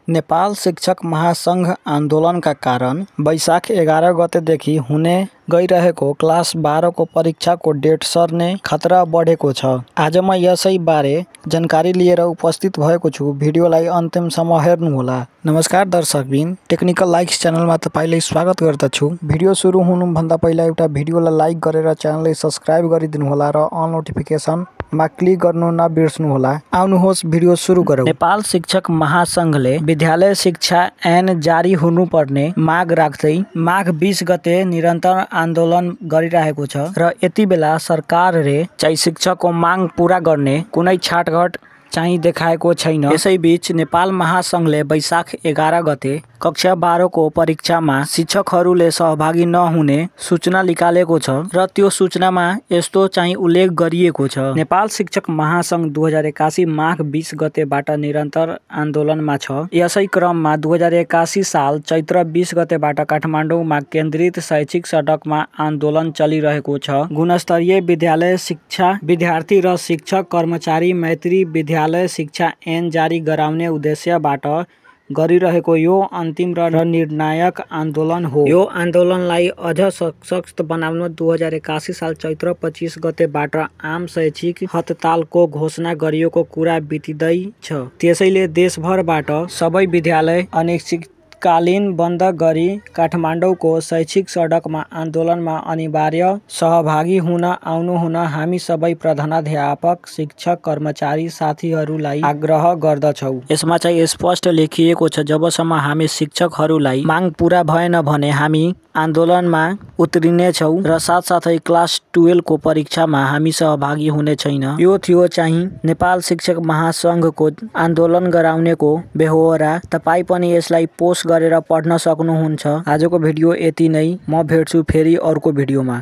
नेपाल शिक्षक महासंघ आन्दोलनका कारण वैशाख 11 गतेदेखि हुने गइरहेको क्लास 12 को परीक्षाको डेट सर्ने खतरा बढेको छ। आज म यसै बारे जानकारी लिएर उपस्थित भएको छु। भिडियोलाई अन्तिमसम्म हेर्नुहोला। नमस्कार दर्शकबिन, टेक्निकल लाइक्स च्यानलमा तपाईलाई स्वागत गर्दछु। भिडियो सुरु हुनुभन्दा पहिला एउटा भिडियोलाई लाइक गरेर च्यानललाई सब्स्क्राइब गरिदिनुहोला र अल नोटिफिकेसनमा क्लिक गर्नु नबिर्सनुहोला। आउनुहोस् भिडियो सुरु गरौँ। नेपाल शिक्षक महासंघले विद्यालय शिक्षा ऐन जारी हुनुपर्ने माग राख्दै माघ 20 गते निरन्तर आन्दोलन गरिरहेको छ र यति बेला सरकारले चाहिँ शिक्षकको माग पूरा गर्ने कुनै छाटघट चाहिँ देखाएको छैन। यसैबीच नेपाल महासंघले वैशाख 11 गते कक्षा 12 को परीक्षामा शिक्षकहरूले सहभागी नहुने सूचना निकालेको छ र त्यो सूचनामा यस्तो चाहिँ उल्लेख गरिएको छ। नेपाल शिक्षक महासंघ 2081 माघ 20 गतेबाट निरन्तर आन्दोलनमा छ। यसै क्रममा 2081 साल चैत्र 20 गतेबाट काठमाडौँमा केन्द्रित शैक्षिक सडकमा आन्दोलन चलिरहेको छ। गुणस्तरीय विद्यालय शिक्षा विद्यार्थी र शिक्षक कर्मचारी मैत्री विद्यालय शिक्षा ऐन जारी गराउने उद्देश्यबाट गरिरहेको यो अन्तिम र निर्णायक आन्दोलन हो। यो आन्दोलनलाई अझ सशक्त बनाउन 2081 साल चैत्र 25 गतेबाट आम शैक्षिक हडतालको घोषणा गरिएको कुरा बितिँदैछ। त्यसैले देशभरबाट सबै विद्यालय अनिश्चितकालीन बन्द गरी काठमाडौँको शैक्षिक सडकमा आन्दोलनमा अनिवार्य सहभागी हुन आउनुहुन हामी सबै प्रधानाध्यापक शिक्षक कर्मचारी साथीहरूलाई आग्रह गर्दछौँ। यसमा चाहिँ स्पष्ट लेखिएको छ, जबसम्म हामी शिक्षकहरूलाई माग पूरा भएन भने हामी आन्दोलनमा उत्रिनेछौँ र साथसाथै क्लास 12 को परीक्षामा हामी सहभागी हुने छैन। यो थियो चाहिँ नेपाल शिक्षक महासंघको आन्दोलन गराउनेको बेहोरा। तपाईँ पनि यसलाई पोस्ट गरेर पढ्न सक्नुहुन्छ। आजको भिडियो यति नै। म भेट्छु फेरि अर्को भिडियोमा।